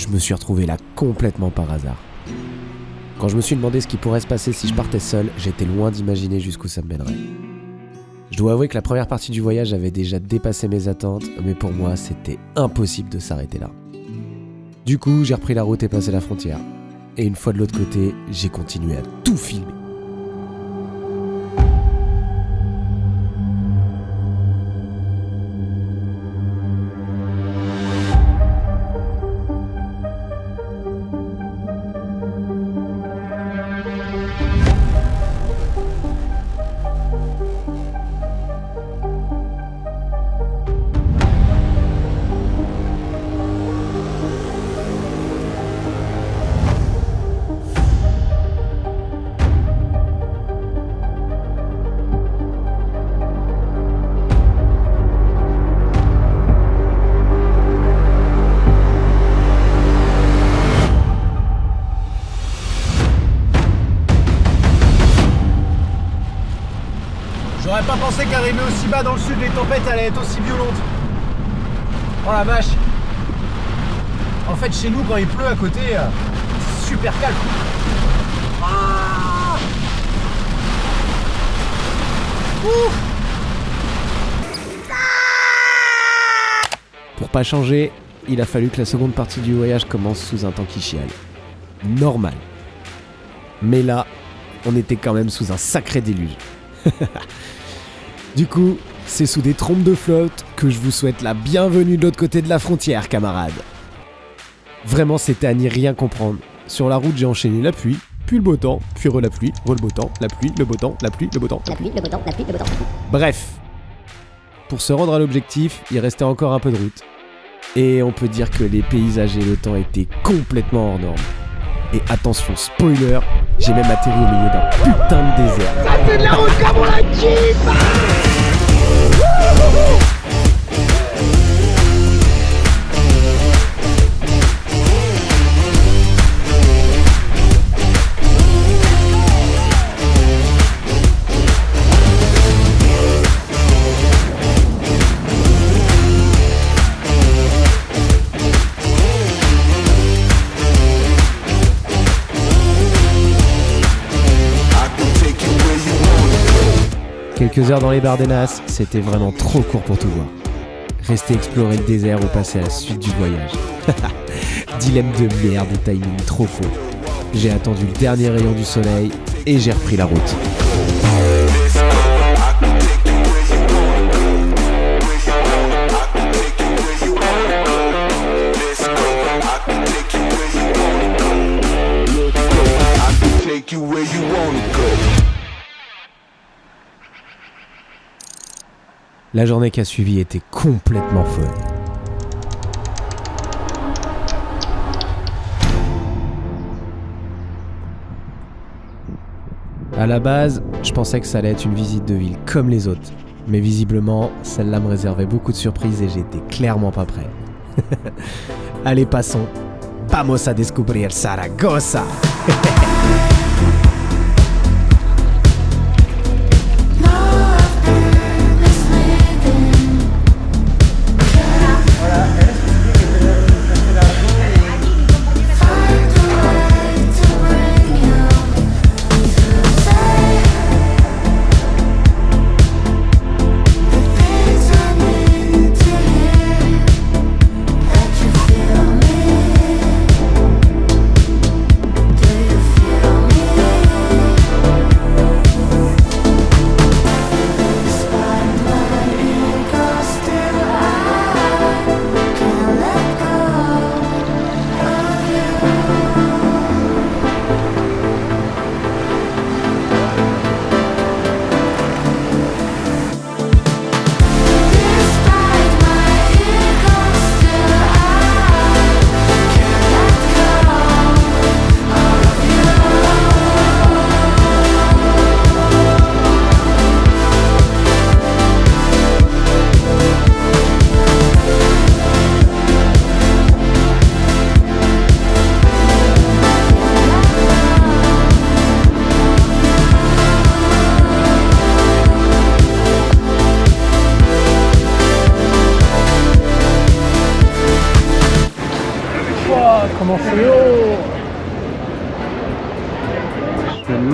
je me suis retrouvé là complètement par hasard. Quand je me suis demandé ce qui pourrait se passer si je partais seul, j'étais loin d'imaginer jusqu'où ça me mènerait. Je dois avouer que la première partie du voyage avait déjà dépassé mes attentes, mais pour moi, c'était impossible de s'arrêter là. Du coup, j'ai repris la route et passé la frontière. Et une fois de l'autre côté, j'ai continué à tout filmer. J'aurais pas pensé qu'arriver aussi bas dans le sud, les tempêtes allaient être aussi violentes. Oh la vache. En fait, chez nous, quand il pleut à côté, c'est super calme. Ah Ouf. Pour pas changer, il a fallu que la seconde partie du voyage commence sous un temps qui chiale. Normal. Mais là, on était quand même sous un sacré déluge. Du coup, c'est sous des trompes de flotte que je vous souhaite la bienvenue de l'autre côté de la frontière, camarades. Vraiment, c'était à n'y rien comprendre. Sur la route, j'ai enchaîné la pluie, puis le beau temps, puis la pluie, le beau temps, la pluie, le beau temps, la pluie, le beau temps, la pluie, le beau temps, la pluie, le beau temps. Bref, pour se rendre à l'objectif, il restait encore un peu de route. Et on peut dire que les paysages et le temps étaient complètement hors normes. Et attention, spoiler, j'ai même atterri au milieu d'un putain de désert. Ça c'est de la route comme on la kiffe. Quelques heures dans les Bardenas, c'était vraiment trop court pour tout voir. Rester explorer le désert ou passer à la suite du voyage. Dilemme de merde et timing trop faux. J'ai attendu le dernier rayon du soleil et j'ai repris la route. La journée qui a suivi était complètement folle. À la base, je pensais que ça allait être une visite de ville comme les autres. Mais visiblement, celle-là me réservait beaucoup de surprises et j'étais clairement pas prêt. Allez, passons. Vamos a descubrir Zaragoza.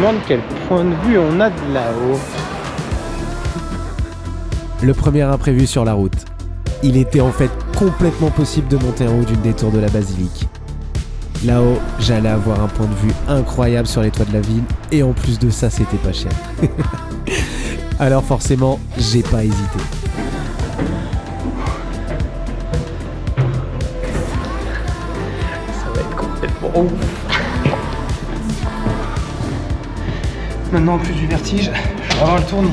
demande quel point de vue on a de là-haut. Le premier imprévu sur la route. Il était en fait complètement possible de monter en haut d'une des tours de la basilique. Là-haut, j'allais avoir un point de vue incroyable sur les toits de la ville et en plus de ça, c'était pas cher. Alors forcément, j'ai pas hésité. Ça va être complètement ouf. Maintenant, en plus du vertige, je vais avoir le tournis.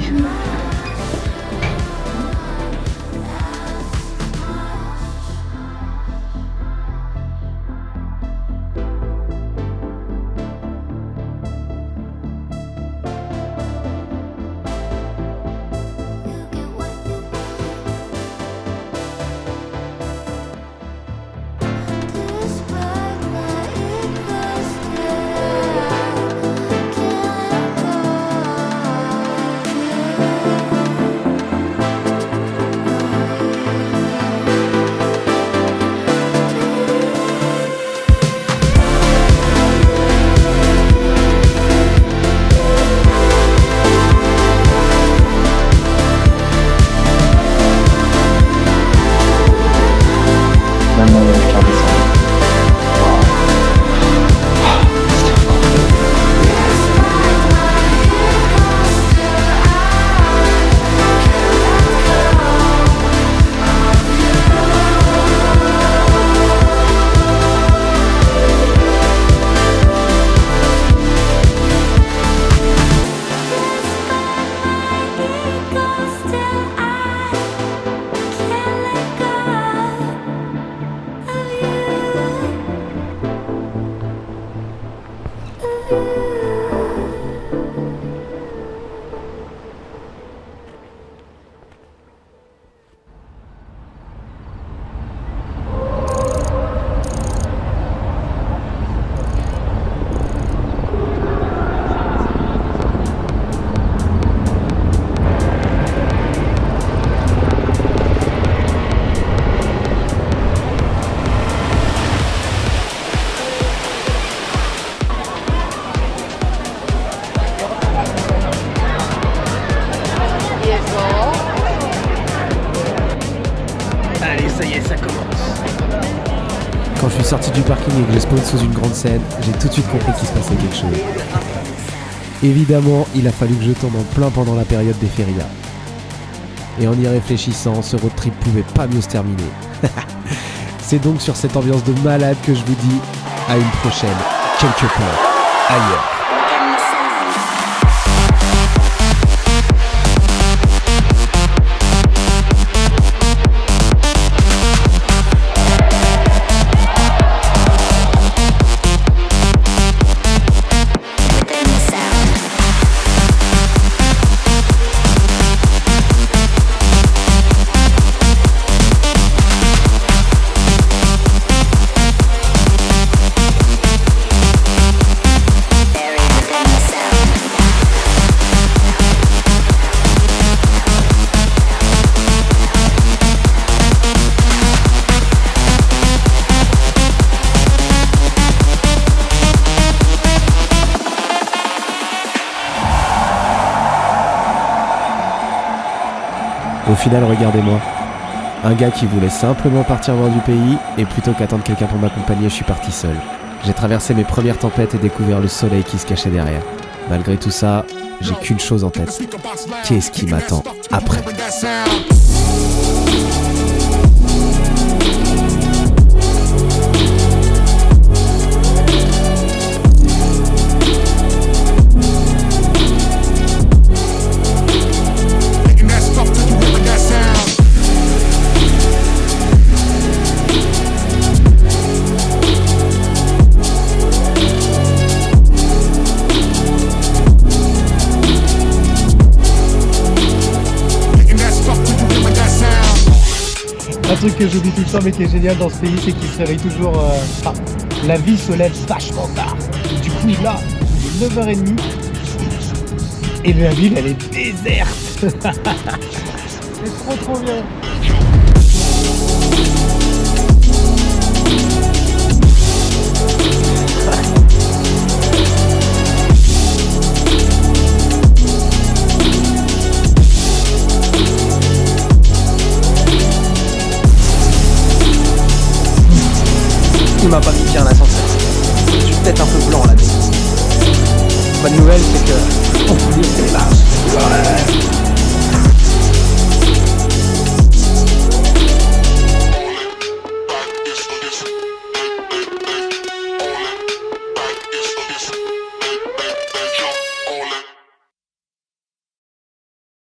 Allez, ça y est, ça commence. Quand je suis sorti du parking et que j'ai spawn sous une grande scène, j'ai tout de suite compris qu'il se passait quelque chose. Évidemment, il a fallu que je tombe en plein pendant la période des férias. Et en y réfléchissant, ce road trip pouvait pas mieux se terminer. C'est donc sur cette ambiance de malade que je vous dis à une prochaine, quelque part ailleurs. Au final, regardez-moi. Un gars qui voulait simplement partir voir du pays, et plutôt qu'attendre quelqu'un pour m'accompagner, je suis parti seul. J'ai traversé mes premières tempêtes et découvert le soleil qui se cachait derrière. Malgré tout ça, j'ai qu'une chose en tête. Qu'est-ce qui m'attend après ? Un truc que j'oublie tout le temps mais qui est génial dans ce pays, c'est qu'il se réveille toujours... la vie se lève vachement tard. Et du coup là, il est 9h30 et la ville elle est déserte. C'est trop bien. Il m'a pas mis bien l'ascenseur. Je suis peut-être un peu blanc là-dessus. Bonne nouvelle, c'est que on finit, c'est là. Ouais.